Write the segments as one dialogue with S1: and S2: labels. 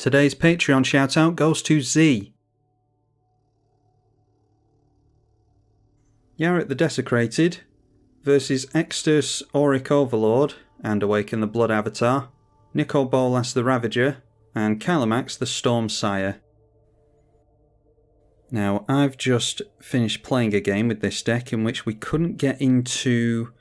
S1: Today's Patreon shoutout goes to Z. Yarok the Desecrated versus Extus, Oriq Overlord and Awaken the Blood Avatar, Nicol Bolas the Ravager, and Kalamax the Stormsire. Now, I've just finished playing a game with this deck in which we couldn't get into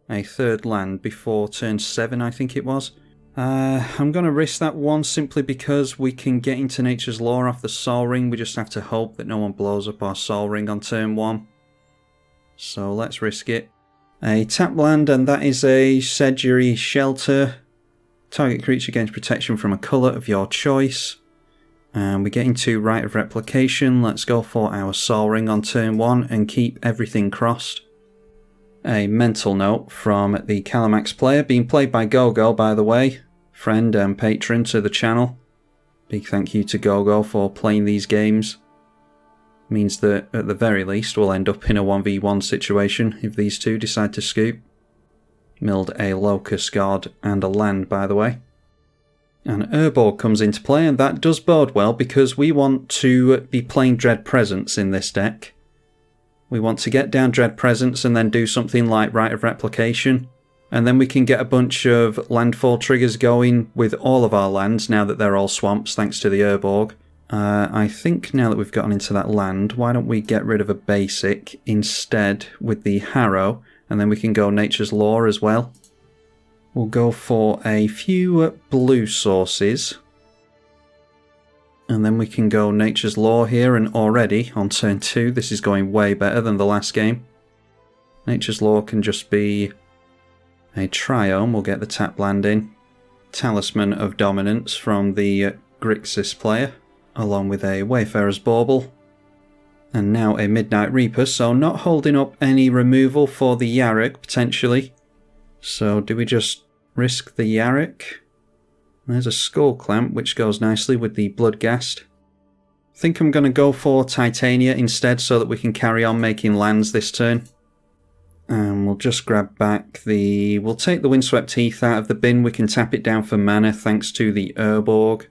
S1: a third land before turn 7, I think it was. I'm going to risk that one simply because we can get into Nature's Law off the Sol Ring. We just have to hope that no one blows up our Sol Ring on turn 1. So let's risk it. A tap land, and that is a Sedgery Shelter. Target creature gains protection from a colour of your choice. And we get into Rite of Replication. Let's go for our Sol Ring on turn 1 and keep everything crossed. A mental note from the Kalamax player, being played by Gogo, by the way. Friend and patron to the channel. Big thank you to Gogo for playing these games. Means that at the very least we'll end up in a 1v1 situation if these two decide to scoop. Milled a Locust Guard and a land, by the way. And Urborg comes into play, and that does bode well because we want to be playing Dread Presence in this deck. We want to get down Dread Presence and then do something like Rite of Replication. And then we can get a bunch of landfall triggers going with all of our lands now that they're all swamps thanks to the Urborg. I think now that we've gotten into that land, why don't we get rid of a basic instead with the Harrow, and then we can go Nature's Law as well. We'll go for a few blue sources. And then we can go Nature's Law here, and already on turn 2 this is going way better than the last game. Nature's Law can just be a Triome, we'll get the tap land in. Talisman of Dominance from the Grixis player, along with a Wayfarer's Bauble. And now a Midnight Reaper, so not holding up any removal for the Yarok, potentially. So do we just risk the Yarok? There's a Skull Clamp, which goes nicely with the Bloodghast. I think I'm going to go for Titania instead so that we can carry on making lands this turn. And we'll just grab back the... We'll take the Windswept Heath out of the bin. We can tap it down for mana thanks to the Urborg.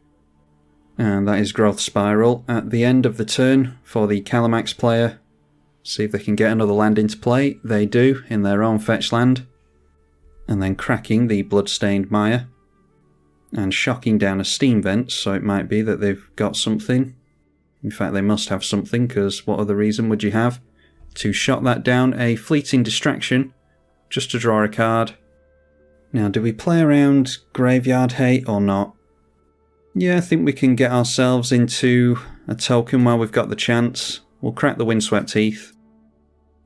S1: And that is Growth Spiral at the end of the turn for the Kalamax player. See if they can get another land into play. They do, in their own fetch land. And then cracking the Bloodstained Mire. And shocking down a Steam Vent, so it might be that they've got something. In fact, they must have something, because what other reason would you have to shot that down? A Fleeting Distraction, just to draw a card. Now, do we play around Graveyard Hate or not? Yeah, I think we can get ourselves into a token while we've got the chance. We'll crack the Windswept Heath.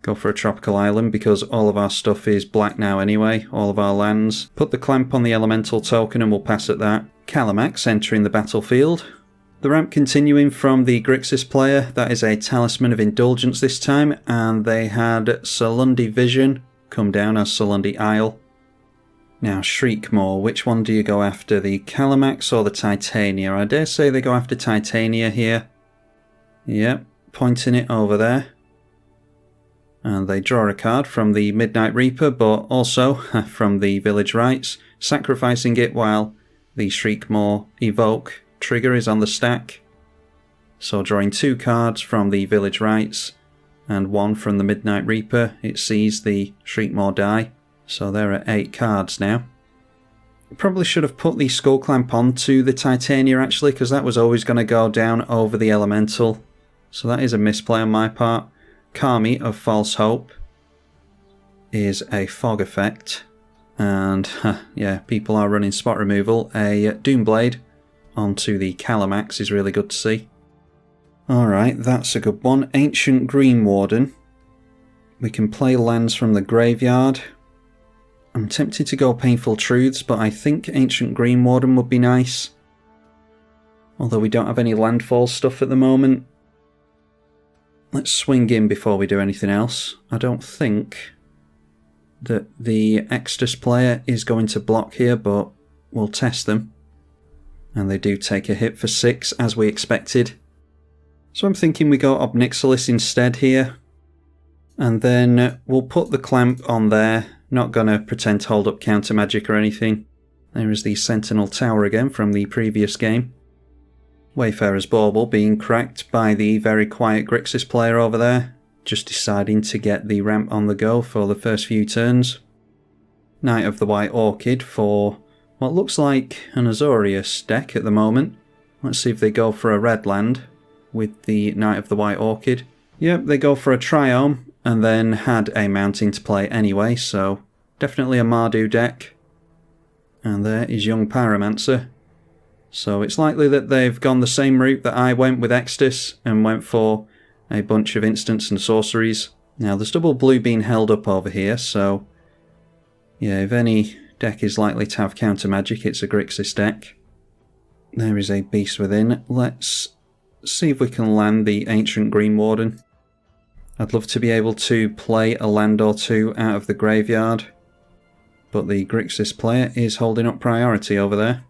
S1: Go for a Tropical Island because all of our stuff is black now anyway, all of our lands. Put the Clamp on the Elemental token and we'll pass at that. Kalamax entering the battlefield. The ramp continuing from the Grixis player, that is a Talisman of Indulgence this time, and they had Solundi Vision come down as Solundi Isle. Now Shriekmaw, which one do you go after, the Kalamax or the Titania? I dare say they go after Titania here. Yep, pointing it over there. And they draw a card from the Midnight Reaper, but also from the Village Rites, sacrificing it while the Shriekmaw Evoke trigger is on the stack. So drawing 2 cards from the Village Rites and 1 from the Midnight Reaper, it sees the Shriekmaw die. So there are 8 cards now. Probably should have put the Skull Clamp onto the Titania actually, because that was always going to go down over the Elemental. So that is a misplay on my part. Kami of False Hope is a fog effect. And yeah, people are running spot removal. A Doomblade onto the Kalamax is really good to see. Alright, that's a good one. Ancient Green Warden. We can play lands from the graveyard. I'm tempted to go Painful Truths, but I think Ancient Green Warden would be nice. Although we don't have any landfall stuff at the moment. Let's swing in before we do anything else. I don't think that the Extus player is going to block here, but we'll test them. And they do take a hit for 6, as we expected. So I'm thinking we go Obnixilis instead here. And then we'll put the Clamp on there. Not going to pretend to hold up counter magic or anything. There is the Sentinel Tower again from the previous game. Wayfarer's Bauble being cracked by the very quiet Grixis player over there, just deciding to get the ramp on the go for the first few turns. Knight of the White Orchid for what looks like an Azorius deck at the moment. Let's see if they go for a red land with the Knight of the White Orchid. Yep, they go for a Triome and then had a Mountain to play anyway, so definitely a Mardu deck. And there is Young Pyromancer. So it's likely that they've gone the same route that I went with Extus and went for a bunch of instants and sorceries. Now there's double blue being held up over here, so yeah, if any deck is likely to have counter magic, it's a Grixis deck. There is a Beast Within. Let's see if we can land the Ancient Green Warden. I'd love to be able to play a land or two out of the graveyard, but the Grixis player is holding up priority over there.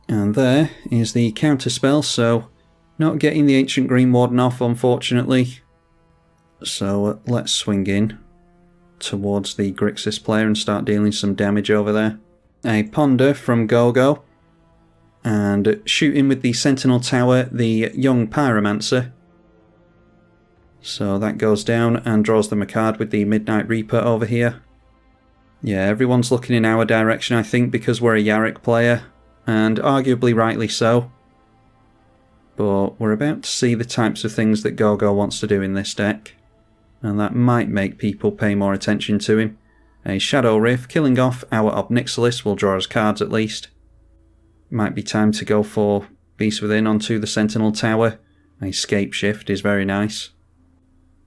S1: And there is the counter spell, so not getting the Ancient Green Warden off, unfortunately. So let's swing in towards the Grixis player and start dealing some damage over there. A Ponder from Gogo, and shooting with the Sentinel Tower the Young Pyromancer. So that goes down and draws them a card with the Midnight Reaper over here. Yeah, everyone's looking in our direction, I think, because we're a Yarok player, and arguably rightly so. But we're about to see the types of things that Gogo wants to do in this deck, and that might make people pay more attention to him. A Shadow Rift, killing off our Obnixilis will draw us cards at least. Might be time to go for Beast Within onto the Sentinel Tower. A Scape Shift is very nice.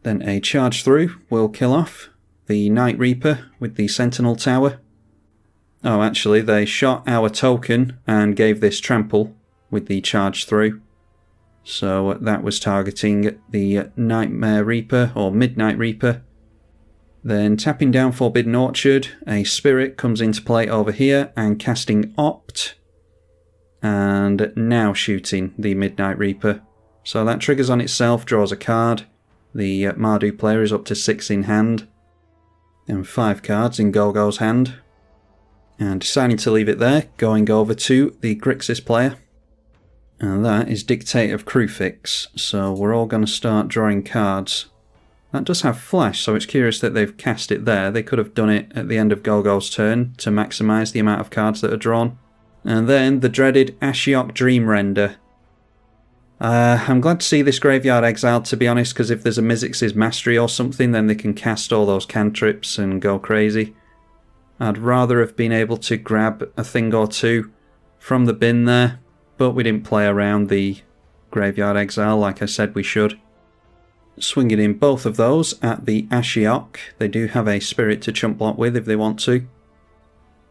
S1: Then a Charge Through will kill off the Night Reaper with the Sentinel Tower. Oh, actually, they shot our token and gave this Trample with the Charge Through. So that was targeting the Nightmare Reaper, or Midnight Reaper. Then tapping down Forbidden Orchard, a Spirit comes into play over here and casting Opt. And now shooting the Midnight Reaper. So that triggers on itself, draws a card. The Mardu player is up to 6 in hand. And 5 cards in Gogo's hand. And deciding to leave it there, going over to the Grixis player. And that is Dictate of Kruphix. So we're all going to start drawing cards. That does have Flash, so it's curious that they've cast it there. They could have done it at the end of Gogo's turn to maximise the amount of cards that are drawn. And then the dreaded Ashiok Dream Render. I'm glad to see this graveyard exiled, to be honest, because if there's a Mizzix's Mastery or something, then they can cast all those cantrips and go crazy. I'd rather have been able to grab a thing or two from the bin there, but we didn't play around the graveyard exile like I said we should. Swinging in both of those at the Ashiok. They do have a Spirit to chump block with if they want to.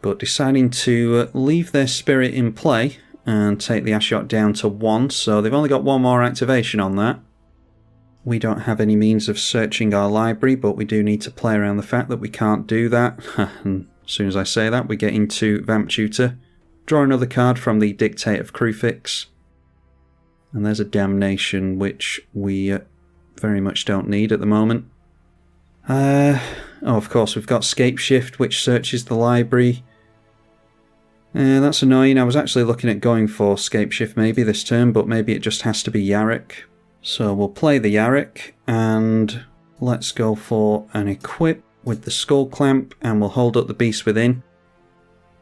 S1: But deciding to leave their Spirit in play and take the Ashiok down to 1, so they've only got 1 more activation on that. We don't have any means of searching our library, but we do need to play around the fact that we can't do that. And as soon as I say that, we get into Vamp Tutor. Draw another card from the Dictate of Kruphix. And there's a Damnation, which we very much don't need at the moment. Oh, of course, we've got Scape Shift, which searches the library. That's annoying. I was actually looking at going for Scape Shift maybe this turn, but maybe it just has to be Yarok. So we'll play the Yarok, and let's go for an Equip with the Skull Clamp, and we'll hold up the Beast Within.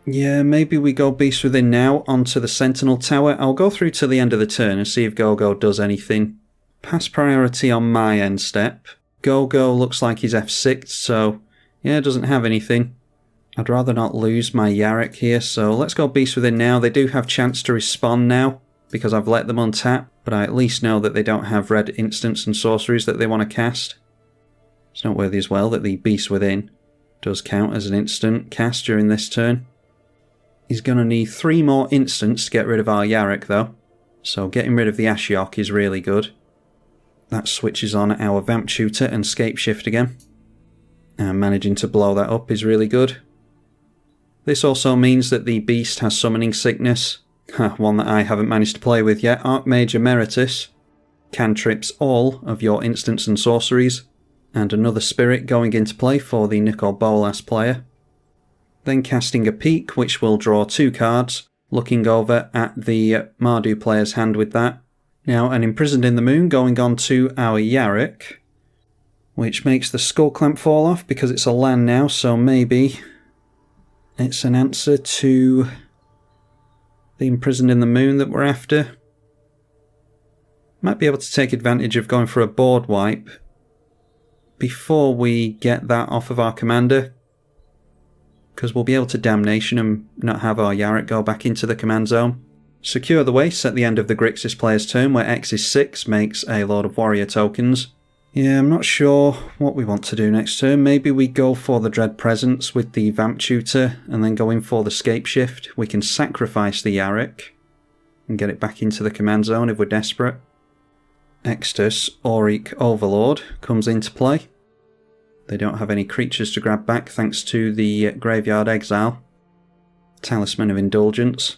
S1: Yeah, maybe we go Beast Within now onto the Sentinel Tower. I'll go through to the end of the turn and see if Gogo does anything. Pass priority on my end step. Gogo looks like he's F6, so yeah, doesn't have anything. I'd rather not lose my Yarok here, so let's go Beast Within now. They do have chance to respond now, because I've let them untap, but I at least know that they don't have red instants and sorceries that they want to cast. It's noteworthy as well that the Beast Within does count as an instant cast during this turn. He's going to need 3 more instants to get rid of our Yarok though, so getting rid of the Ashiok is really good. That switches on our Vamp Tutor and Scape Shift again, and managing to blow that up is really good. This also means that the Beast has Summoning Sickness, one that I haven't managed to play with yet. Archmage Emeritus cantrips all of your instants and sorceries, and another Spirit going into play for the Nicol Bolas player. Then casting a Peak, which will draw 2 cards, looking over at the Mardu player's hand with that. Now, an Imprisoned in the Moon going on to our Yarok, which makes the Skull Clamp fall off because it's a land now, so maybe it's an answer to the Imprisoned in the Moon that we're after. Might be able to take advantage of going for a board wipe before we get that off of our commander, because we'll be able to Damnation and not have our Yarok go back into the command zone. Secure the Waste at the end of the Grixis player's turn, where X is 6 makes a load of warrior tokens. Yeah, I'm not sure what we want to do next turn. Maybe we go for the Dread Presence with the Vamp Tutor and then go in for the Scape Shift. We can sacrifice the Yarok and get it back into the command zone if we're desperate. Extus, Oriq, Overlord comes into play. They don't have any creatures to grab back thanks to the Graveyard Exile. Talisman of Indulgence.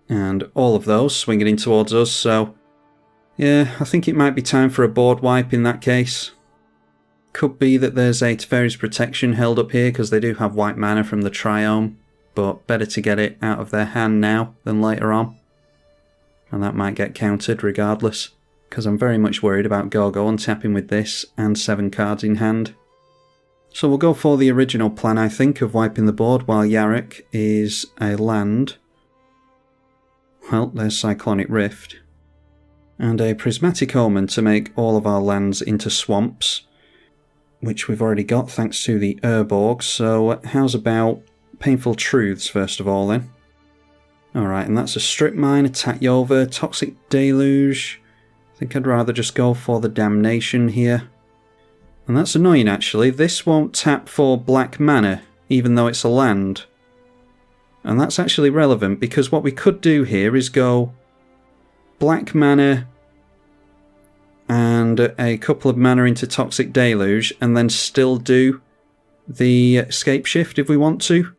S1: And all of those swinging in towards us, so yeah, I think it might be time for a board wipe in that case. Could be that there's a Teferi's Protection held up here because they do have white mana from the Triome, but better to get it out of their hand now than later on. And that might get countered regardless, because I'm very much worried about Gogo untapping with this and 7 cards in hand. So we'll go for the original plan, I think, of wiping the board while Yarok is a land. Well, there's Cyclonic Rift. And a Prismatic Omen to make all of our lands into swamps, which we've already got thanks to the Urborg. So how's about Painful Truths first of all then? Alright, and that's a Strip Mine, a Tatyova, Toxic Deluge. I think I'd rather just go for the Damnation here. And that's annoying actually. This won't tap for black mana, even though it's a land. And that's actually relevant because what we could do here is go black mana and a couple of mana into Toxic Deluge and then still do the Escape Shift if we want to.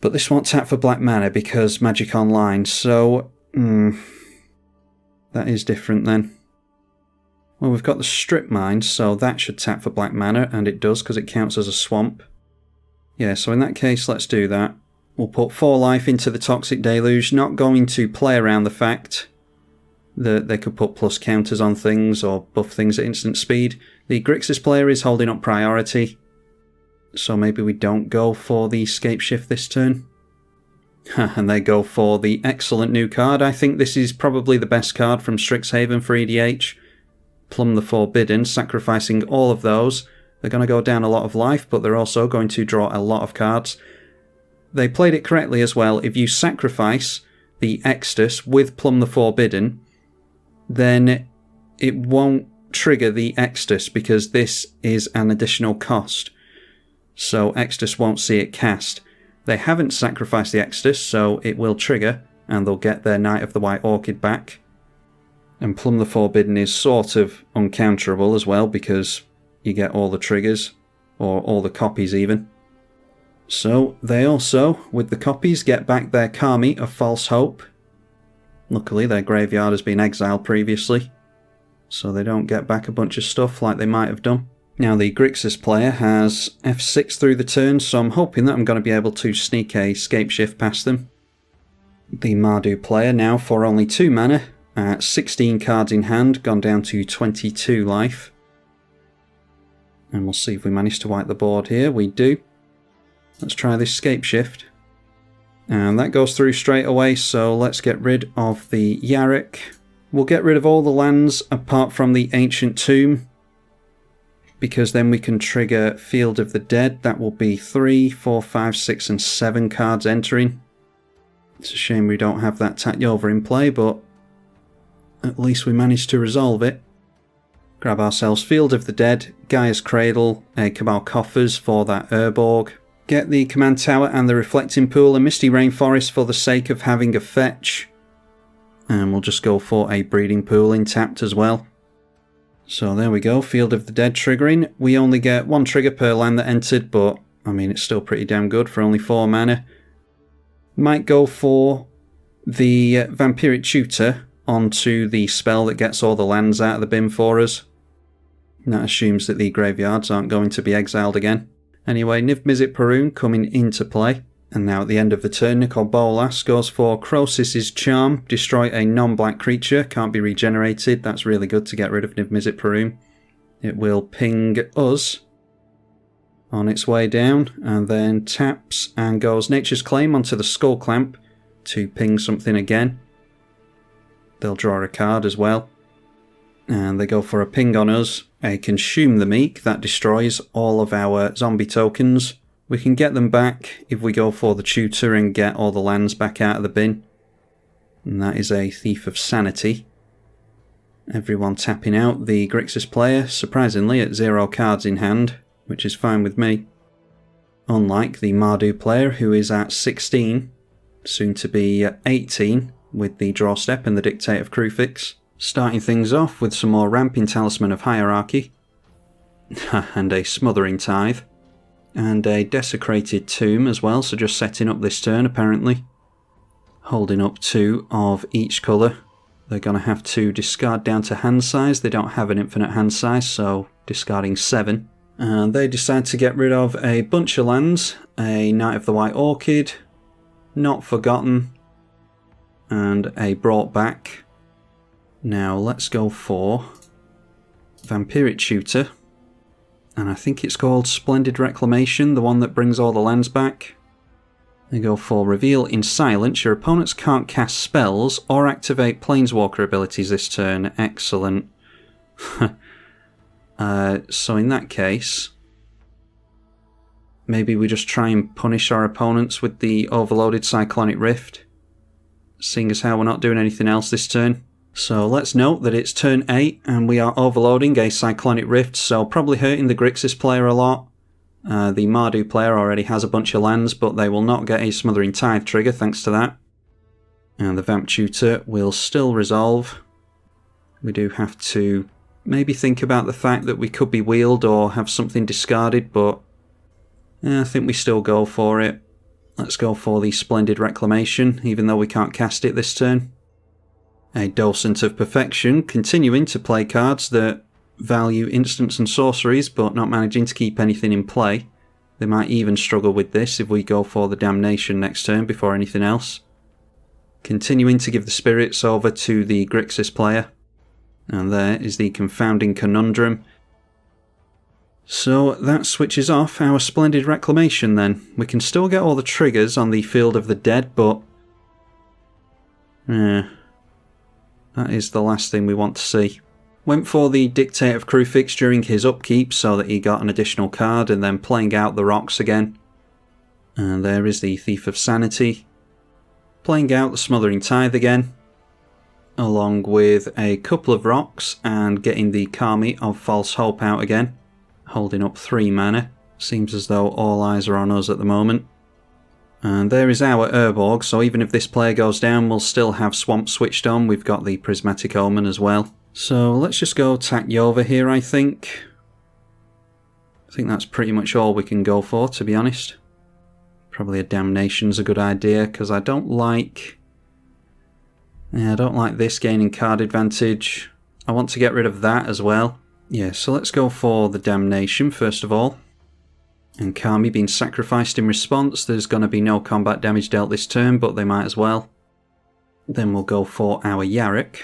S1: But this won't tap for black mana because Magic Online, so that is different then. Well, we've got the Strip Mine, so that should tap for black mana, and it does because it counts as a swamp. Yeah, so in that case, let's do that. We'll put 4 life into the Toxic Deluge, not going to play around the fact that they could put plus counters on things or buff things at instant speed. The Grixis player is holding up priority, so maybe we don't go for the Scape Shift this turn. And they go for the excellent new card. I think this is probably the best card from Strixhaven for EDH. Plumb the Forbidden, sacrificing all of those. They're going to go down a lot of life, but they're also going to draw a lot of cards. They played it correctly as well. If you sacrifice the Extus with Plumb the Forbidden, then it won't trigger the Extus because this is an additional cost. So Extus won't see it cast. They haven't sacrificed the Extus, so it will trigger, and they'll get their Knight of the White Orchid back. And Plumb the Forbidden is sort of uncounterable as well because you get all the triggers, or all the copies even. So they also, with the copies, get back their Kami of False Hope. Luckily their graveyard has been exiled previously, so they don't get back a bunch of stuff like they might have done. Now the Grixis player has F6 through the turn, so I'm hoping that I'm going to be able to sneak a Scape Shift past them. The Mardu player now for only 2 mana, at 16 cards in hand, gone down to 22 life. And we'll see if we manage to wipe the board here. We do. Let's try this Scape Shift. And that goes through straight away, so let's get rid of the Yarok. We'll get rid of all the lands apart from the Ancient Tomb, because then we can trigger Field of the Dead. That will be 3, 4, 5, 6 and 7 cards entering. It's a shame we don't have that Tatyova in play, but at least we managed to resolve it. Grab ourselves Field of the Dead, Gaia's Cradle, a Cabal Coffers for that Urborg. Get the Command Tower and the Reflecting Pool, a Misty Rainforest for the sake of having a fetch. And we'll just go for a Breeding Pool in tapped as well. So there we go, Field of the Dead triggering. We only get 1 trigger per land that entered, but I mean it's still pretty damn good for only 4 mana. Might go for the Vampiric Tutor onto the spell that gets all the lands out of the bin for us. And that assumes that the graveyards aren't going to be exiled again. Anyway, Niv Mizzet Perun coming into play. And now at the end of the turn, Nicol Bolas goes for Crosis's Charm. Destroy a non-black creature. Can't be regenerated. That's really good to get rid of Niv-Mizzet Perun. It will ping us on its way down, and then taps and goes Nature's Claim onto the Skull Clamp to ping something again. They'll draw a card as well. And they go for a ping on us. A Consume the Meek. That destroys all of our zombie tokens. We can get them back if we go for the tutor and get all the lands back out of the bin. And that is a Thief of Sanity. Everyone tapping out. The Grixis player, surprisingly, at 0 cards in hand, which is fine with me. Unlike the Mardu player, who is at 16, soon to be 18, with the Draw Step and the Dictate of Crucifix. Starting things off with some more Ramping Talisman of Hierarchy, and a Smothering Tithe, and a Desecrated Tomb as well, so just setting up this turn apparently. Holding up 2 of each colour. They're going to have to discard down to hand size. They don't have an infinite hand size, so discarding 7. And they decide to get rid of a bunch of lands, a Knight of the White Orchid, Not Forgotten, and a Brought Back. Now let's go for Vampiric Tutor, and I think it's called Splendid Reclamation, the one that brings all the lands back. They go for Reveal in Silence. Your opponents can't cast spells or activate Planeswalker abilities this turn. Excellent. So in that case, maybe we just try and punish our opponents with the overloaded Cyclonic Rift, seeing as how we're not doing anything else this turn. So let's note that it's turn 8 and we are overloading a Cyclonic Rift, so probably hurting the Grixis player a lot. The Mardu player already has a bunch of lands, but they will not get a Smothering Tithe trigger thanks to that. And the Vamp Tutor will still resolve. We do have to maybe think about the fact that we could be wheeled or have something discarded, but I think we still go for it. Let's go for the Splendid Reclamation, even though we can't cast it this turn. A Docent of Perfection, continuing to play cards that value instants and sorceries, but not managing to keep anything in play. They might even struggle with this if we go for the Damnation next turn before anything else. Continuing to give the spirits over to the Grixis player. And there is the Confounding Conundrum. So that switches off our Splendid Reclamation then. We can still get all the triggers on the Field of the Dead, but that is the last thing we want to see. Went for the Dictate of Crucifix during his upkeep so that he got an additional card, and then playing out the rocks again. And there is the Thief of Sanity. Playing out the Smothering Tithe again, along with a couple of rocks, and getting the Kami of False Hope out again. Holding up 3 mana. Seems as though all eyes are on us at the moment. And there is our Urborg, so even if this player goes down, we'll still have Swamp switched on. We've got the Prismatic Omen as well. So let's just go attack Yova here, I think. I think that's pretty much all we can go for, to be honest. Probably a Damnation's a good idea, because I don't like this gaining card advantage. I want to get rid of that as well. Yeah, so let's go for the Damnation first of all. And Kami being sacrificed in response. There's going to be no combat damage dealt this turn, but they might as well. Then we'll go for our Yarok.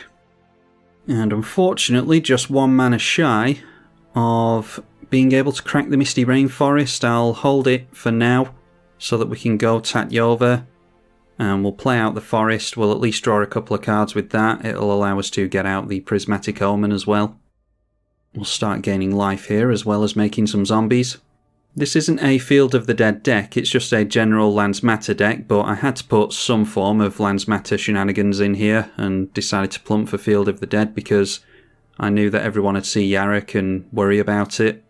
S1: And unfortunately, just 1 mana shy of being able to crack the Misty Rainforest. I'll hold it for now so that we can go Tatyova. And we'll play out the forest. We'll at least draw a couple of cards with that. It'll allow us to get out the Prismatic Omen as well. We'll start gaining life here as well as making some zombies. This isn't a Field of the Dead deck, it's just a general Lands Matter deck, but I had to put some form of Lands Matter shenanigans in here and decided to plump for Field of the Dead because I knew that everyone would see Yarok and worry about it.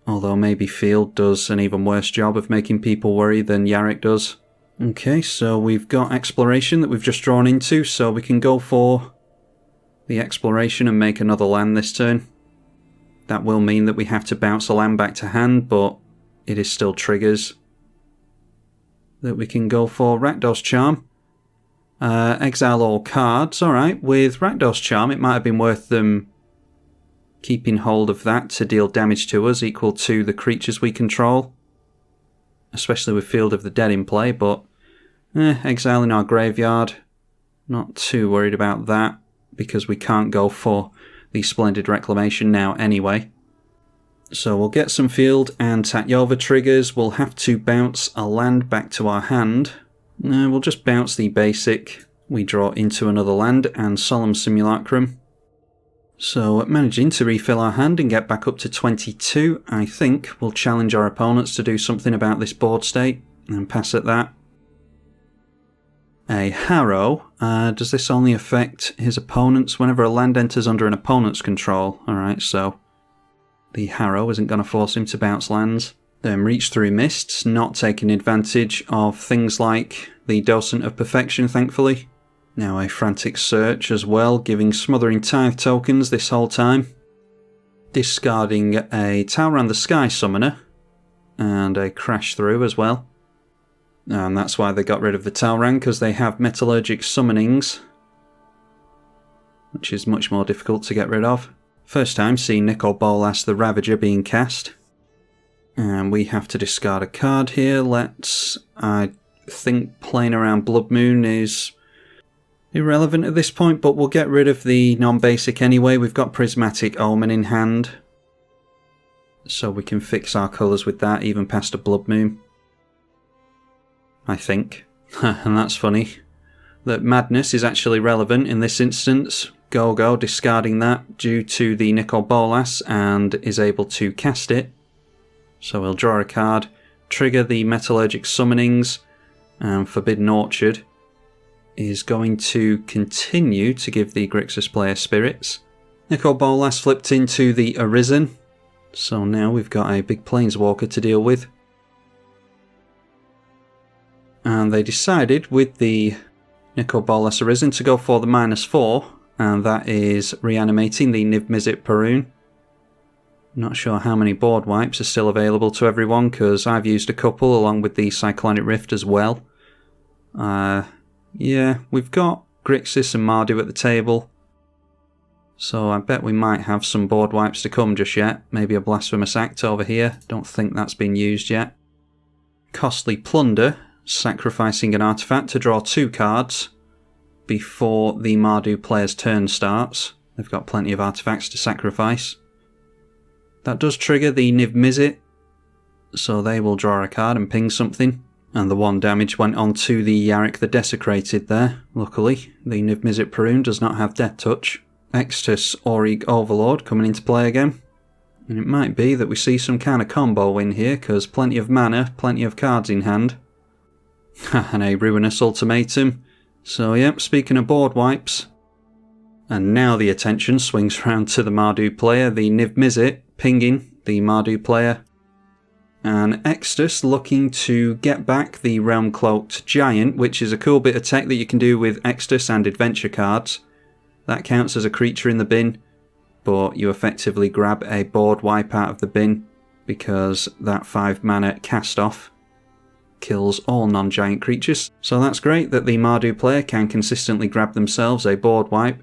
S1: Although maybe Field does an even worse job of making people worry than Yarok does. Okay, so we've got Exploration that we've just drawn into, so we can go for the Exploration and make another land this turn. That will mean that we have to bounce a land back to hand, but it is still triggers that we can go for. Rakdos Charm. Exile all cards. Alright, with Rakdos Charm it might have been worth them keeping hold of that to deal damage to us equal to the creatures we control. especially with Field of the Dead in play, but exiling our graveyard, not too worried about that, because we can't go for the Splendid Reclamation now anyway. So we'll get some field and Tatyova triggers. We'll have to bounce a land back to our hand. We'll just bounce the basic. We draw into another land and Solemn Simulacrum. So managing to refill our hand and get back up to 22, I think we'll challenge our opponents to do something about this board state and pass at that. A Harrow. Does this only affect his opponents whenever a land enters under an opponent's control? Alright, so the Harrow isn't going to force him to bounce lands. Then Reach Through Mists, not taking advantage of things like the Docent of Perfection, thankfully. Now a Frantic Search as well, giving Smothering Tithe tokens this whole time. Discarding a Tower on the Sky Summoner, and a Crash Through as well. And that's why they got rid of the Talrang, because they have Metallurgic Summonings, which is much more difficult to get rid of. First time seeing Nicol Bolas the Ravager being cast. And we have to discard a card here. I think playing around Blood Moon is irrelevant at this point, but we'll get rid of the non-basic anyway. We've got Prismatic Omen in hand, so we can fix our colours with that, even past a Blood Moon, I think. And that's funny that Madness is actually relevant in this instance. Go discarding that due to the Nicol Bolas and is able to cast it. So we'll draw a card, trigger the Metallurgic Summonings, and Forbidden Orchard is going to continue to give the Grixis player spirits. Nicol Bolas flipped into the Arisen, so now we've got a big Planeswalker to deal with. And they decided with the Nicol Bolas Arisen to go for the -4, and that is reanimating the Niv-Mizzet Parun. Not sure how many board wipes are still available to everyone, because I've used a couple along with the Cyclonic Rift as well. Yeah, we've got Grixis and Mardu at the table, so I bet we might have some board wipes to come just yet. Maybe a Blasphemous Act over here, don't think that's been used yet. Costly Plunder, sacrificing an artifact to draw 2 cards before the Mardu player's turn starts. They've got plenty of artifacts to sacrifice. That does trigger the Niv-Mizzet, so they will draw a card and ping something. And the 1 damage went on to the Yarok the Desecrated there, luckily. The Niv-Mizzet Parun does not have Death Touch. Extus Oriq Overlord coming into play again. And it might be that we see some kind of combo win here, because plenty of mana, plenty of cards in hand. And a Ruinous Ultimatum. So yep, speaking of board wipes. And now the attention swings round to the Mardu player, the Niv-Mizzet pinging the Mardu player. And Extus looking to get back the Realm Cloaked Giant, which is a cool bit of tech that you can do with Extus and adventure cards. That counts as a creature in the bin, but you effectively grab a board wipe out of the bin, because that 5 mana cast off kills all non-giant creatures. So that's great that the Mardu player can consistently grab themselves a board wipe.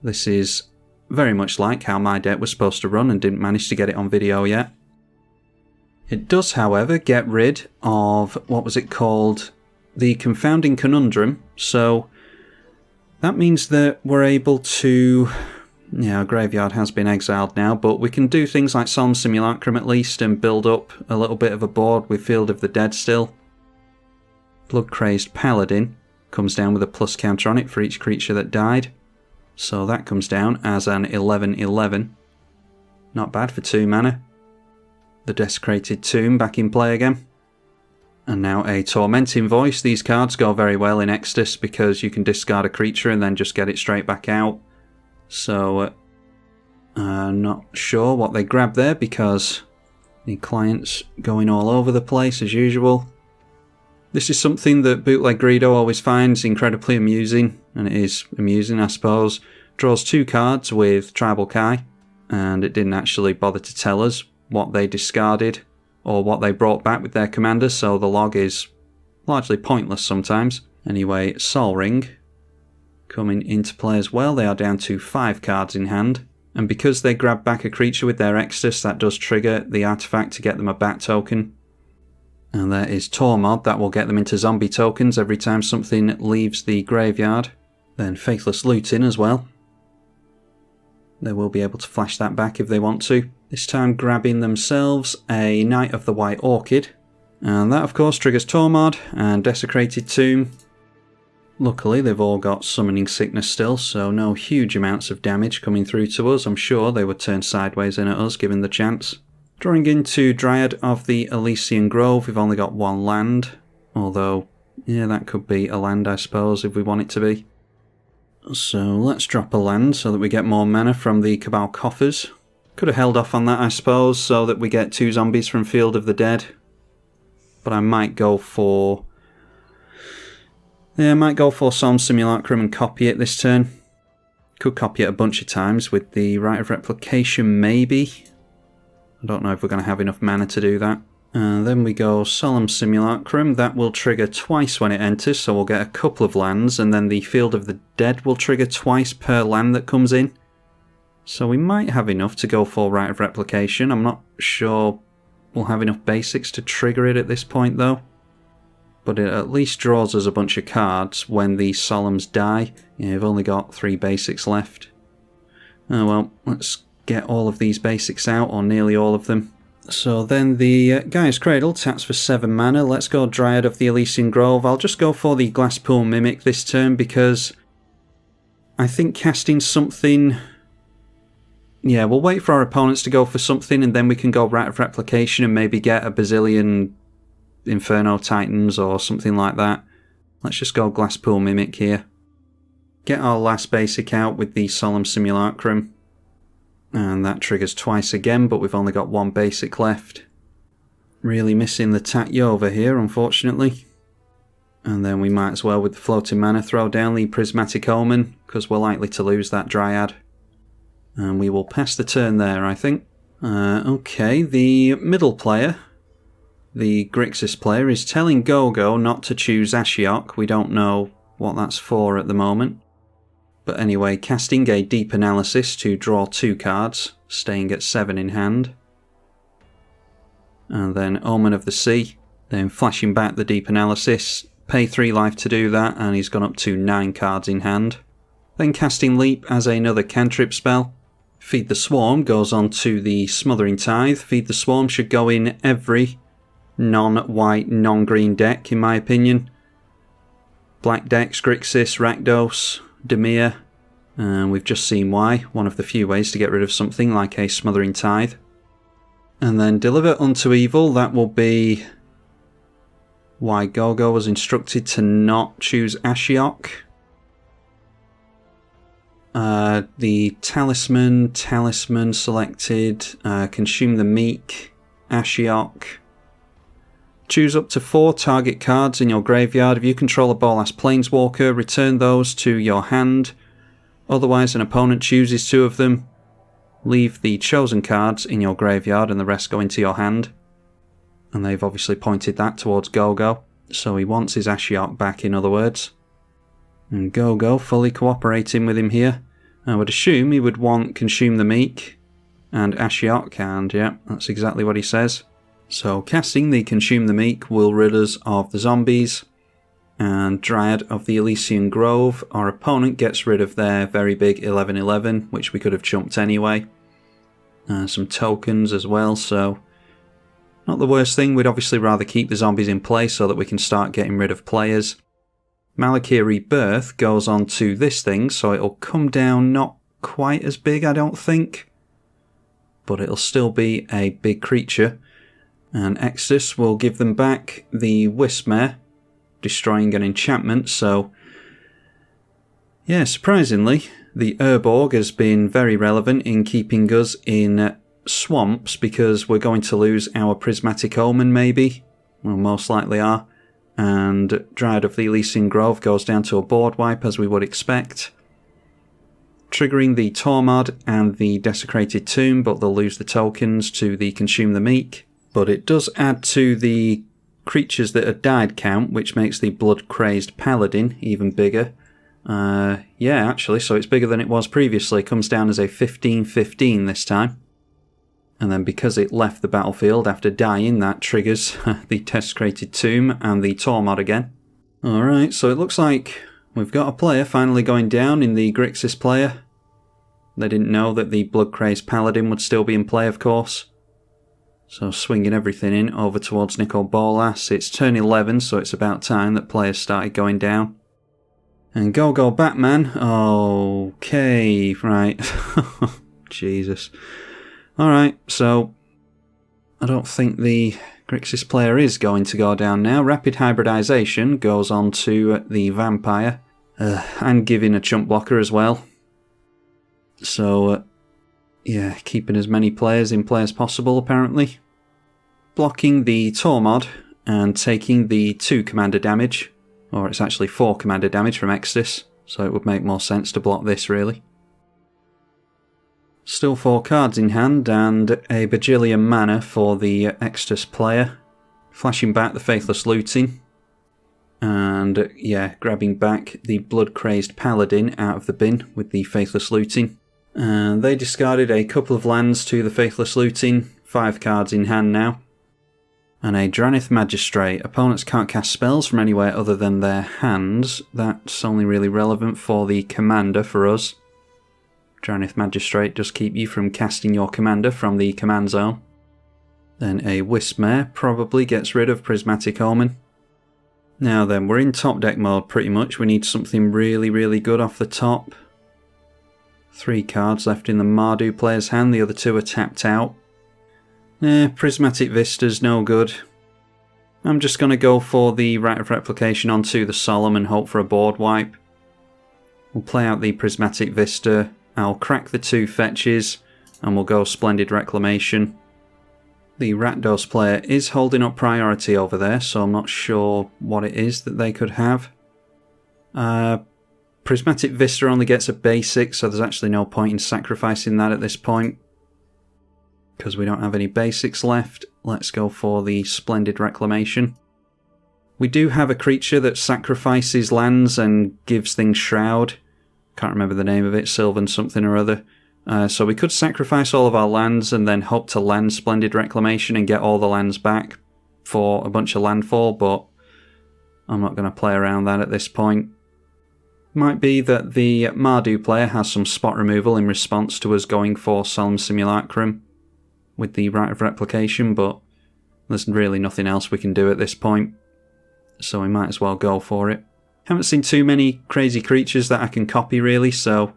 S1: This is very much like how my deck was supposed to run and didn't manage to get it on video yet. It does, however, get rid of, what was it called? The Confounding Conundrum. So that means that we're able to... Yeah, our graveyard has been exiled now, but we can do things like Solemn Simulacrum at least and build up a little bit of a board with Field of the Dead still. Blood Crazed Paladin comes down with a plus counter on it for each creature that died. So that comes down as an 11/11. Not bad for 2 mana. The Desecrated Tomb back in play again. And now a Tormenting Voice. These cards go very well in Extus because you can discard a creature and then just get it straight back out. So, not sure what they grabbed there because the client's going all over the place as usual. This is something that Bootleg Greedo always finds incredibly amusing, and it is amusing I suppose. Draws 2 cards with Tribalkai, and it didn't actually bother to tell us what they discarded or what they brought back with their commander, so the log is largely pointless sometimes. Anyway, Sol Ring coming into play as well. They are down to 5 cards in hand, and because they grab back a creature with their Extus, that does trigger the artifact to get them a bat token. And there is Tormod, that will get them into zombie tokens every time something leaves the graveyard. Then Faithless Looting as well. They will be able to flash that back if they want to. This time grabbing themselves a Knight of the White Orchid. And that of course triggers Tormod and Desecrated Tomb. Luckily they've all got Summoning Sickness still, so no huge amounts of damage coming through to us. I'm sure they would turn sideways in at us given the chance. Drawing into Dryad of the Elysian Grove, we've only got one land. Although, yeah, that could be a land I suppose if we want it to be. So let's drop a land so that we get more mana from the Cabal coffers. Could have held off on that I suppose so that we get 2 zombies from Field of the Dead. But I might go for... yeah, I might go for Solemn Simulacrum and copy it this turn. Could copy it a bunch of times with the Rite of Replication maybe. I don't know if we're going to have enough mana to do that. Then we go Solemn Simulacrum. That will trigger twice when it enters, so we'll get a couple of lands, and then the Field of the Dead will trigger twice per land that comes in. So we might have enough to go for Rite of Replication. I'm not sure we'll have enough basics to trigger it at this point though. But it at least draws us a bunch of cards when the Solemns die. Yeah, we've only got 3 basics left. Oh well, let's get all of these basics out, or nearly all of them. So then the Gaia's Cradle taps for 7 mana. Let's go Dryad of the Elysian Grove. I'll just go for the Glasspool Mimic this turn because I think casting something... yeah, we'll wait for our opponents to go for something and then we can go Rite of Replication and maybe get a bazillion Inferno Titans or something like that. Let's just go Glasspool Mimic here. Get our last basic out with the Solemn Simulacrum. And that triggers twice again, but we've only got 1 basic left. Really missing the Tatyova here, unfortunately. And then we might as well, with the floating mana, throw down the Prismatic Omen, because we're likely to lose that Dryad. And we will pass the turn there, I think. Okay, the middle player, the Grixis player, is telling Gogo not to choose Ashiok. We don't know what that's for at the moment. But anyway, casting a Deep Analysis to draw 2 cards, staying at 7 in hand. And then Omen of the Sea, then flashing back the Deep Analysis, pay 3 life to do that, and he's gone up to 9 cards in hand. Then casting Leap as another cantrip spell. Feed the Swarm goes on to the Smothering Tithe. Feed the Swarm should go in every non-white, non-green deck, in my opinion. Black decks, Grixis, Rakdos, Dimir, and we've just seen why, one of the few ways to get rid of something like a Smothering Tithe. And then Deliver Unto Evil, that will be why Gogo was instructed to not choose Ashiok. The Talisman selected, Consume the Meek, Ashiok. Choose up to 4 target cards in your graveyard. If you control a Bolas Planeswalker, return those to your hand. Otherwise, an opponent chooses 2 of them. Leave the chosen cards in your graveyard and the rest go into your hand. And they've obviously pointed that towards Gogo. So he wants his Ashiok back, in other words. And Gogo fully cooperating with him here. I would assume he would want Consume the Meek and Ashiok, and yeah, that's exactly what he says. So casting the Consume the Meek will rid us of the zombies, and Dryad of the Elysian Grove, our opponent gets rid of their very big 11/11, which we could have chumped anyway. Some tokens as well, so not the worst thing. We'd obviously rather keep the zombies in play so that we can start getting rid of players. Malakir Rebirth goes on to this thing, so it'll come down not quite as big, I don't think, but it'll still be a big creature. And Extus will give them back the Wismare, destroying an enchantment, so yeah, surprisingly, the Urborg has been very relevant in keeping us in swamps because we're going to lose our Prismatic Omen maybe, well most likely are, and Dryad of the Elysian Grove goes down to a board wipe as we would expect, triggering the Tormod and the Desecrated Tomb, but they'll lose the tokens to the Consume the Meek. But it does add to the creatures that have died count, which makes the Blood-Crazed Paladin even bigger. Yeah, actually, so it's bigger than it was previously. It comes down as a 15/15 this time. And then because it left the battlefield after dying, that triggers the Desecrated Tomb and the Tormod again. Alright, so it looks like we've got a player finally going down in the Grixis player. They didn't know that the Blood-Crazed Paladin would still be in play, of course. So swinging everything in over towards Nicol Bolas. It's turn 11, so it's about time that players started going down. And go Batman. Okay, right. Jesus. Alright, so I don't think the Grixis player is going to go down now. Rapid hybridization goes on to the Vampire. And giving a chump blocker as well. So, yeah, keeping as many players in play as possible, apparently. Blocking the Tormod and taking the 2 commander damage. Or it's actually 4 commander damage from Extus. So it would make more sense to block this, really. Still 4 cards in hand and a bajillion mana for the Extus player. Flashing back the Faithless Looting. And, yeah, grabbing back the Blood-Crazed Paladin out of the bin with the Faithless Looting. And they discarded a couple of lands to the Faithless Looting. 5 cards in hand now. And a Dranith Magistrate. Opponents can't cast spells from anywhere other than their hands. That's only really relevant for the commander for us. Dranith Magistrate does keep you from casting your commander from the command zone. Then a Wisp-Mare probably gets rid of Prismatic Omen. Now then, we're in top deck mode pretty much. We need something really, really good off the top. 3 cards left in the Mardu player's hand, the other 2 are tapped out. Prismatic Vista's no good. I'm just going to go for the Rite of Replication onto the Solemn and hope for a board wipe. We'll play out the Prismatic Vista. I'll crack the 2 fetches and we'll go Splendid Reclamation. The Rakdos player is holding up priority over there, so I'm not sure what it is that they could have. Prismatic Vista only gets a basic, so there's actually no point in sacrificing that at this point. Because we don't have any basics left, let's go for the Splendid Reclamation. We do have a creature that sacrifices lands and gives things Shroud. Can't remember the name of it, Sylvan something or other. So we could sacrifice all of our lands and then hope to land Splendid Reclamation and get all the lands back for a bunch of landfall, but I'm not going to play around that at this point. Might be that the Mardu player has some spot removal in response to us going for Solemn Simulacrum with the Rite of Replication, but there's really nothing else we can do at this point, so we might as well go for it. Haven't seen too many crazy creatures that I can copy really, so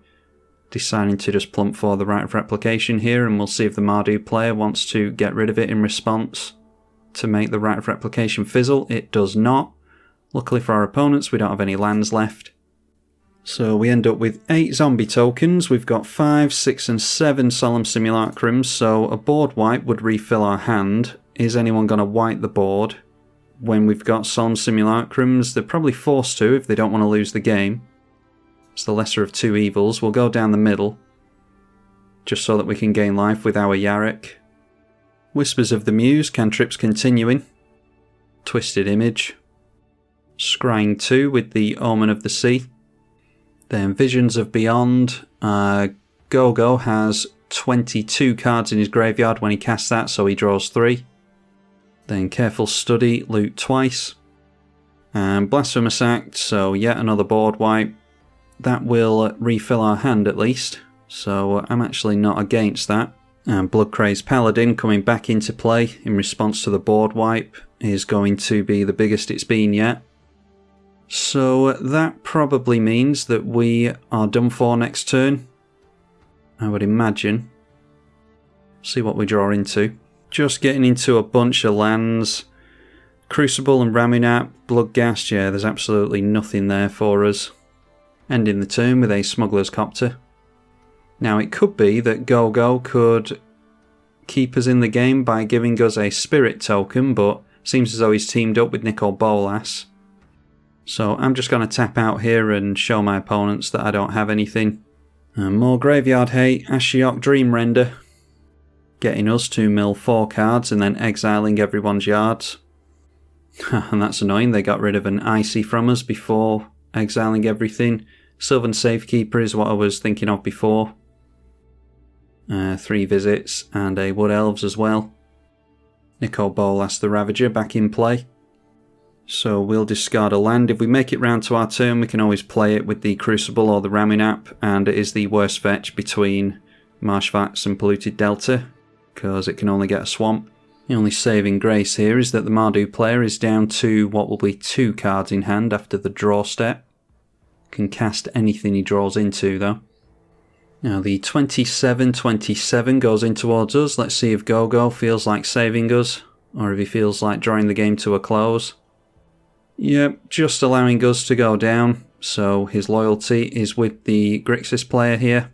S1: deciding to just plump for the Rite of Replication here, and we'll see if the Mardu player wants to get rid of it in response to make the Rite of Replication fizzle. It does not. Luckily for our opponents, we don't have any lands left. So we end up with 8 zombie tokens. We've got 5, 6 and 7 Solemn Simulacrums, so a board wipe would refill our hand. Is anyone going to wipe the board when we've got Solemn Simulacrums? They're probably forced to if they don't want to lose the game. It's the lesser of 2 evils. We'll go down the middle, just so that we can gain life with our Yarok. Whispers of the Muse, cantrips continuing. Twisted Image. Scrying 2 with the Omen of the Sea. Then Visions of Beyond. Gogo has 22 cards in his graveyard when he casts that, so he draws 3. Then Careful Study, loot twice. And Blasphemous Act, so yet another board wipe. That will refill our hand at least, so I'm actually not against that. And Blood-Crazed Paladin coming back into play in response to the board wipe is going to be the biggest it's been yet. So that probably means that we are done for next turn, I would imagine. See what we draw into. Just getting into a bunch of lands. Crucible and Ramunap, Bloodghast, yeah, there's absolutely nothing there for us. Ending the turn with a Smuggler's Copter. Now it could be that Gogo could keep us in the game by giving us a Spirit token, but seems as though he's teamed up with Nicol Bolas. So I'm just going to tap out here and show my opponents that I don't have anything. And more Graveyard Hate, Ashiok Dream Render. Getting us to mill 4 cards and then exiling everyone's yards. And that's annoying, they got rid of an Icy from us before exiling everything. Sylvan Safekeeper is what I was thinking of before. 3 visits, and a Wood Elves as well. Nicol Bolas the Ravager back in play. So we'll discard a land. If we make it round to our turn, we can always play it with the Crucible or the Ramunap, and it is the worst fetch between Marshvats and Polluted Delta, because it can only get a swamp. The only saving grace here is that the Mardu player is down to what will be 2 cards in hand after the draw step. Can cast anything he draws into though. Now the 27-27 goes in towards us. Let's see if Gogo feels like saving us, or if he feels like drawing the game to a close. Yep, just allowing us to go down, so his loyalty is with the Grixis player here.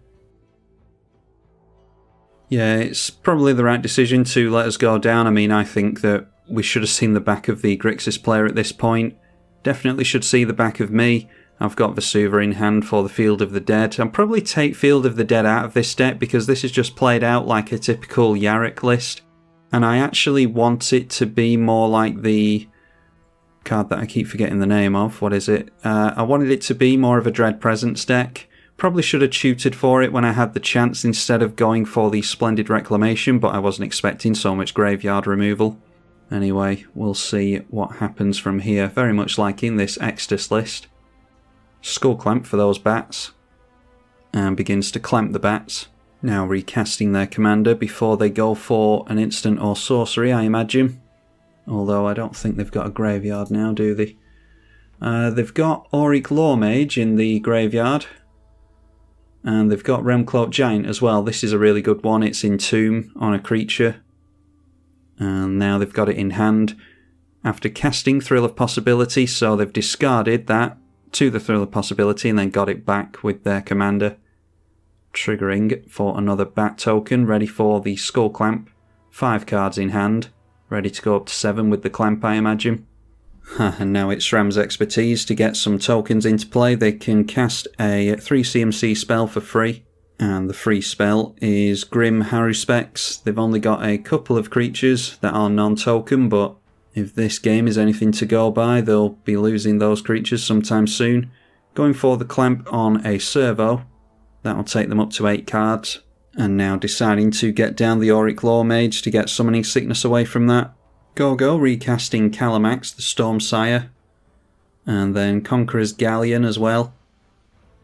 S1: Yeah, it's probably the right decision to let us go down. I mean, I think that we should have seen the back of the Grixis player at this point. Definitely should see the back of me. I've got Vesuva in hand for the Field of the Dead. I'll probably take Field of the Dead out of this deck because this is just played out like a typical Yarok list. And I actually want it to be more like the card that I keep forgetting the name of. What is it? I wanted it to be more of a Dread Presence deck. Probably should have tutored for it when I had the chance instead of going for the Splendid Reclamation, but I wasn't expecting so much graveyard removal. Anyway, we'll see what happens from here. Very much like in this Extus list. Skull Clamp for those bats, and begins to clamp the bats. Now recasting their commander before they go for an instant or sorcery, I imagine. Although I don't think they've got a graveyard now, do they? They've got Oriq Lawmage in the graveyard, and they've got Realmcloak Giant as well. This is a really good one. It's Entomb on a creature, and now they've got it in hand after casting Thrill of Possibility, so they've discarded that to the Thrill of Possibility and then got it back with their commander, triggering for another bat token, ready for the Skull Clamp. 5 cards in hand, ready to go up to 7 with the clamp, I imagine. And now it's Ram's expertise to get some tokens into play. They can cast a 3 CMC spell for free, and the free spell is Grim Haruspex. They've only got a couple of creatures that are non-token, but if this game is anything to go by, they'll be losing those creatures sometime soon. Going for the clamp on a servo. That'll take them up to 8 cards. And now deciding to get down the Oriq Lawmage to get Summoning Sickness away from that. Gogo recasting Kalamax, the Stormsire. And then Conqueror's Galleon as well.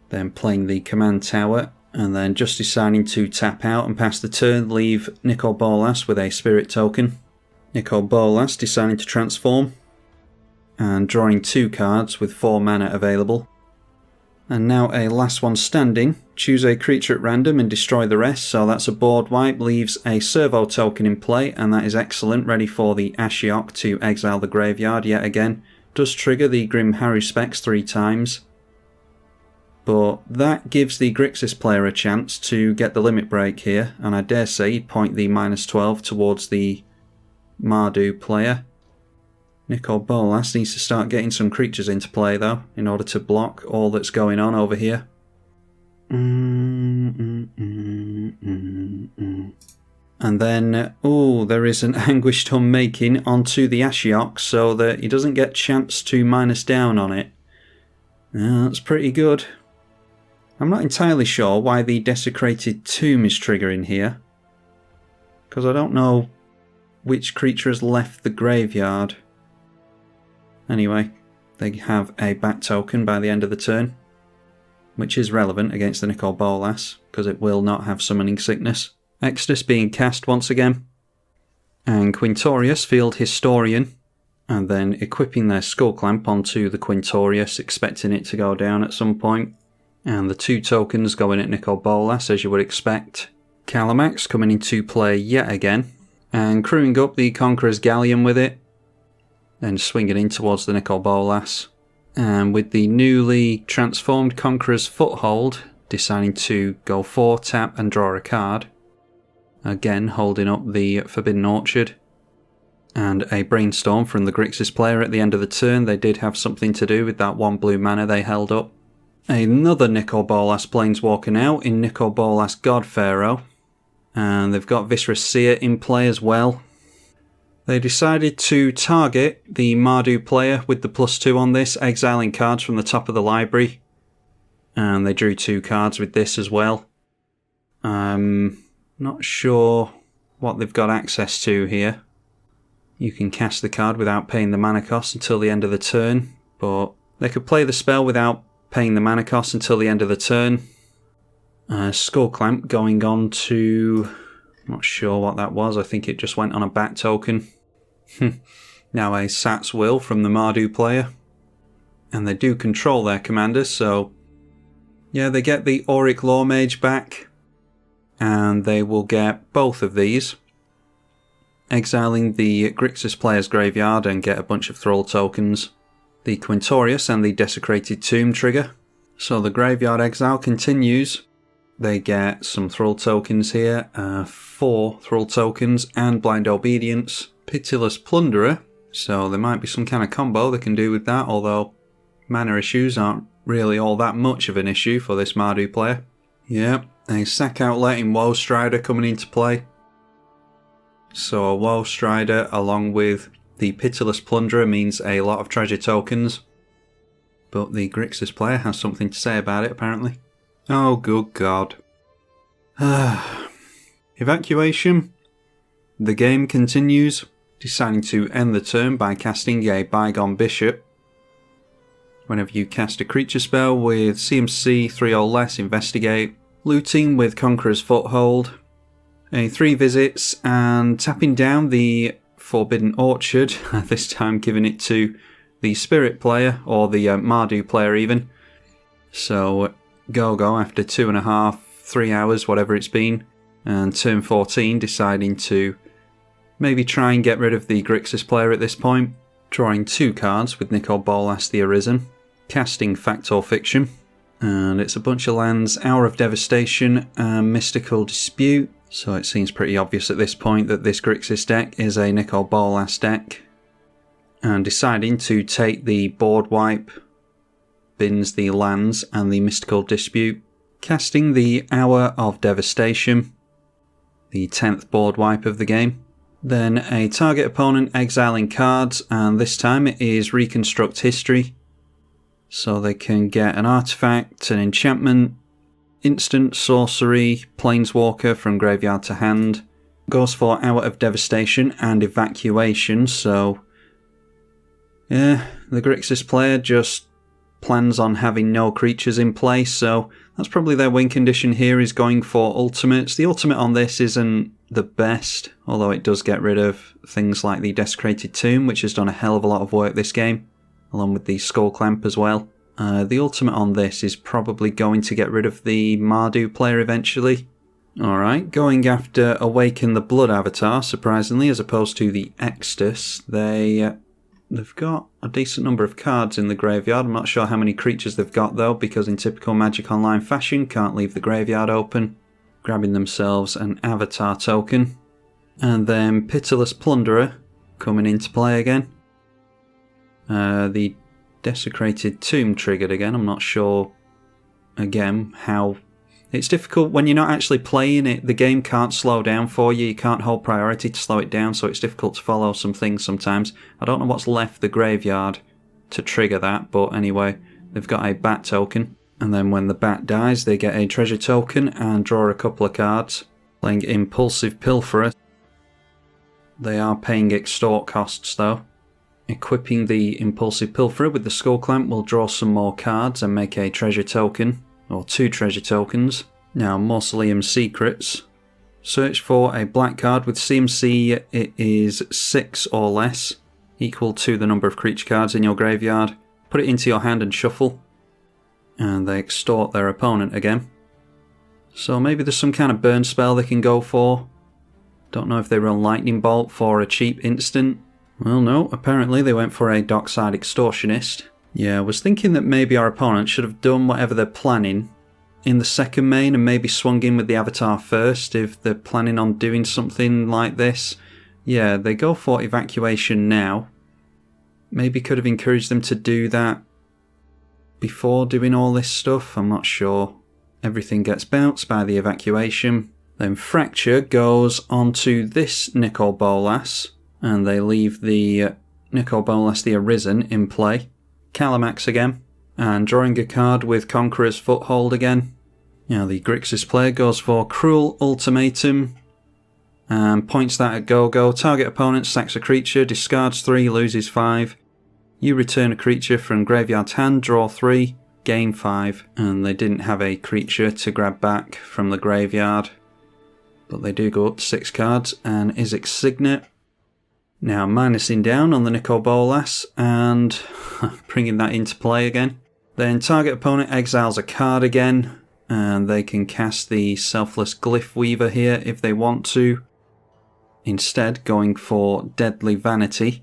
S1: Then playing the Command Tower. And then just deciding to tap out and pass the turn, leave Nicol Bolas with a Spirit token. Nicol Bolas deciding to transform, and drawing 2 cards with 4 mana available. And now a last one standing. Choose a creature at random and destroy the rest, so that's a board wipe, leaves a servo token in play, and that is excellent, ready for the Ashiok to exile the graveyard yet again. Does trigger the Grim Haruspex 3 times, but that gives the Grixis player a chance to get the limit break here, and I dare say he'd point the -12 towards the Mardu player. Nicol Bolas needs to start getting some creatures into play though, in order to block all that's going on over here. And then, oh, there is an Anguished Unmaking onto the Ashiok so that he doesn't get chance to minus down on it. That's pretty good. I'm not entirely sure why the Desecrated Tomb is triggering here, because I don't know which creature has left the graveyard. Anyway, they have a bat token by the end of the turn, which is relevant against the Nicol Bolas, because it will not have Summoning Sickness. Extus being cast once again, and Quintorius, Field Historian, and then equipping their Skull Clamp onto the Quintorius, expecting it to go down at some point. And the 2 tokens going at Nicol Bolas, as you would expect. Kalamax coming into play yet again, and crewing up the Conqueror's Galleon with it, then swinging in towards the Nicol Bolas. And with the newly transformed Conqueror's Foothold, deciding to go for tap and draw a card. Again holding up the Forbidden Orchard. And a Brainstorm from the Grixis player at the end of the turn. They did have something to do with that 1 blue mana they held up. Another Nicol Bolas Planeswalker now in Nicol Bolas God Pharaoh. And they've got Viscera Seer in play as well. They decided to target the Mardu player with the +2 on this, exiling cards from the top of the library. And they drew 2 cards with this as well. Not sure what they've got access to here. You can cast the card without paying the mana cost until the end of the turn, but they could play the spell without paying the mana cost until the end of the turn. Skull Clamp going on to... not sure what that was, I think it just went on a bat token. Now a Sat's Will from the Mardu player. And they do control their commanders, so... yeah, they get the Oriq Law Mage back. And they will get both of these. Exiling the Grixis player's graveyard and get a bunch of Thrall tokens. The Quintorius and the Desecrated Tomb trigger. So the graveyard exile continues. They get some Thrall tokens here, 4 Thrall tokens and Blind Obedience. Pitiless Plunderer, so there might be some kind of combo they can do with that, although mana issues aren't really all that much of an issue for this Mardu player. Yep, a sack outlet in Woe Strider coming into play. So a Woe Strider along with the Pitiless Plunderer means a lot of treasure tokens. But the Grixis player has something to say about it apparently. Oh good god. Evacuation. The game continues, deciding to end the turn by casting a Bygone Bishop. Whenever you cast a creature spell with CMC 3 or less, investigate. Looting with Conqueror's Foothold. 3 visits and tapping down the Forbidden Orchard, this time giving it to the Spirit player, or the Mardu player even. So go after 2.5, 3 hours, whatever it's been, and turn 14 deciding to maybe try and get rid of the Grixis player at this point. Drawing 2 cards with Nicol Bolas the Arisen. Casting Fact or Fiction. And it's a bunch of lands, Hour of Devastation and Mystical Dispute. So it seems pretty obvious at this point that this Grixis deck is a Nicol Bolas deck. And deciding to take the board wipe, bins the lands and the Mystical Dispute. Casting the Hour of Devastation, the 10th board wipe of the game. Then a target opponent exiling cards, and this time it is Reconstruct History. So they can get an artifact, an enchantment, instant, sorcery, planeswalker from graveyard to hand. Goes for Hour of Devastation and Evacuation, so yeah, the Grixis player just plans on having no creatures in play, so that's probably their win condition here, is going for ultimates. The ultimate on this isn't the best, although it does get rid of things like the Desecrated Tomb, which has done a hell of a lot of work this game, along with the Skull Clamp as well. The ultimate on this is probably going to get rid of the Mardu player eventually. Alright, going after Awaken the Blood avatar, surprisingly, as opposed to the Extus. They've got a decent number of cards in the graveyard. I'm not sure how many creatures they've got though, because in typical Magic Online fashion, can't leave the graveyard open. Grabbing themselves an avatar token. And then Pitiless Plunderer coming into play again. The Desecrated Tomb triggered again. I'm not sure, again, how... It's difficult when you're not actually playing it. The game can't slow down for you. You can't hold priority to slow it down, so it's difficult to follow some things sometimes. I don't know what's left the graveyard to trigger that, but anyway, they've got a bat token. And then when the bat dies, they get a treasure token and draw a couple of cards. Playing Impulsive Pilferer. They are paying extort costs though. Equipping the Impulsive Pilferer with the Skull Clamp will draw some more cards and make a treasure token, or 2 treasure tokens. Now, Mausoleum Secrets. Search for a black card with CMC, it is 6 or less, equal to the number of creature cards in your graveyard. Put it into your hand and shuffle. And they extort their opponent again. So maybe there's some kind of burn spell they can go for. Don't know if they run Lightning Bolt for a cheap instant. Well, no, apparently they went for a Dockside Extortionist. Yeah, I was thinking that maybe our opponent should have done whatever they're planning in the second main and maybe swung in with the Avatar first if they're planning on doing something like this. Yeah, they go for Evacuation now. Maybe could have encouraged them to do that before doing all this stuff, I'm not sure. Everything gets bounced by the Evacuation. Then Fracture goes onto this Nicol Bolas, and they leave the Nicol Bolas the Arisen in play. Kalamax again, and drawing a card with Conqueror's Foothold again. Now the Grixis player goes for Cruel Ultimatum and points that at go-go. Target opponent sacks a creature, discards 3, loses 5. You return a creature from graveyard to hand, draw 3, gain 5. And they didn't have a creature to grab back from the graveyard, but they do go up to 6 cards, and Izzet Signet. Now minusing down on the Nicol Bolas and bringing that into play again. Then target opponent exiles a card again, and they can cast the Selfless Glyph Weaver here if they want to. Instead, going for Deadly Vanity.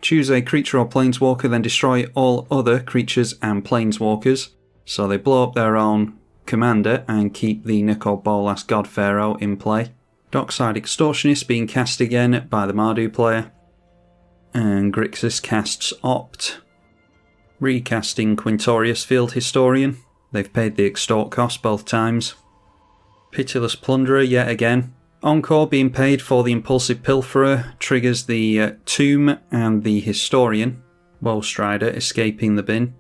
S1: Choose a creature or planeswalker, then destroy all other creatures and planeswalkers. So they blow up their own commander and keep the Nicol Bolas God Pharaoh in play. Dockside Extortionist being cast again by the Mardu player. And Grixis casts Opt. Recasting Quintorius Field Historian. They've paid the extort cost both times. Pitiless Plunderer yet again. Encore being paid for the Impulsive Pilferer triggers the Tomb and the Historian. Woestrider escaping the bin.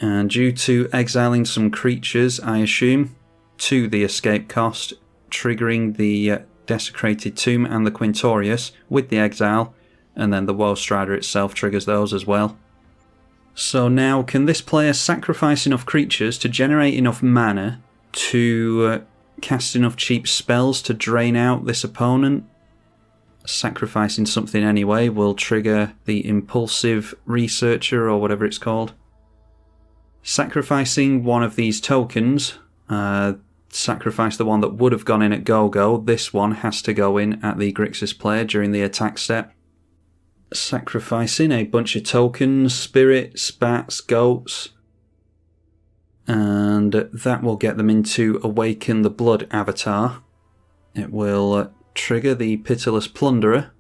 S1: And due to exiling some creatures, I assume, to the escape cost, triggering the Desecrated Tomb and the Quintorius with the exile, and then the Woestrider itself triggers those as well. So now, can this player sacrifice enough creatures to generate enough mana to cast enough cheap spells to drain out this opponent? Sacrificing something anyway will trigger the Impulsive Researcher, or whatever it's called. Sacrificing one of these tokens, sacrifice the one that would have gone in at go-go. This one has to go in at the Grixis player during the attack step. Sacrificing a bunch of tokens, spirits, bats, goats, and that will get them into Awaken the Blood avatar. It will trigger the Pitiless Plunderer,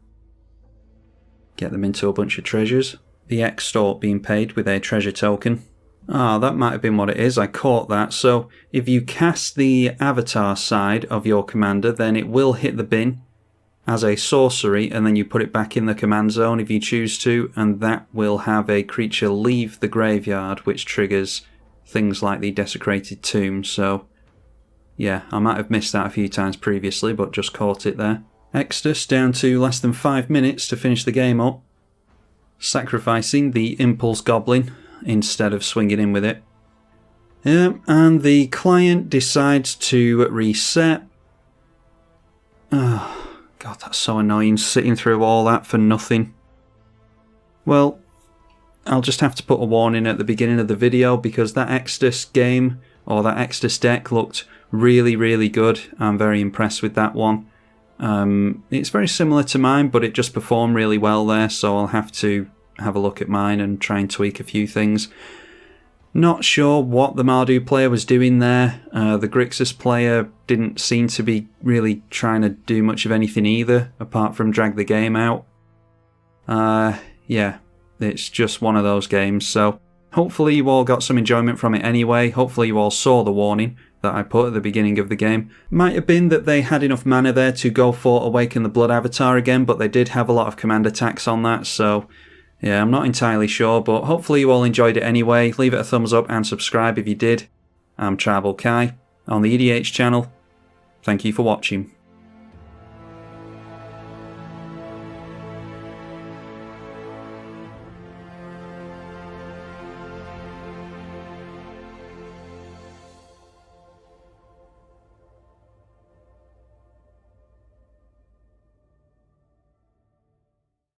S1: get them into a bunch of treasures. The Extort being paid with a treasure token. That might have been what it is, I caught that. So if you cast the avatar side of your commander, then it will hit the bin as a sorcery, and then you put it back in the command zone if you choose to, and that will have a creature leave the graveyard, which triggers things like the Desecrated Tomb. So yeah, I might have missed that a few times previously, but just caught it there. Extus down to less than 5 minutes to finish the game up. Sacrificing the Impulse Goblin instead of swinging in with it. And the client decides to reset. Oh, God, that's so annoying, sitting through all that for nothing. Well, I'll just have to put a warning at the beginning of the video, because that Extus game, or that Extus deck, looked really, really good. I'm very impressed with that one. It's very similar to mine, but it just performed really well there, so I'll have to have a look at mine and try and tweak a few things. Not sure what the Mardu player was doing there. The Grixis player didn't seem to be really trying to do much of anything either, apart from drag the game out. Yeah, it's just one of those games, so hopefully you all got some enjoyment from it anyway. Hopefully you all saw the warning that I put at the beginning of the game. Might have been that they had enough mana there to go for Awaken the Blood avatar again, but they did have a lot of command attacks on that, so yeah, I'm not entirely sure, but hopefully you all enjoyed it anyway. Leave it a thumbs up and subscribe if you did. I'm tribalkai on the EDH channel. Thank you for watching.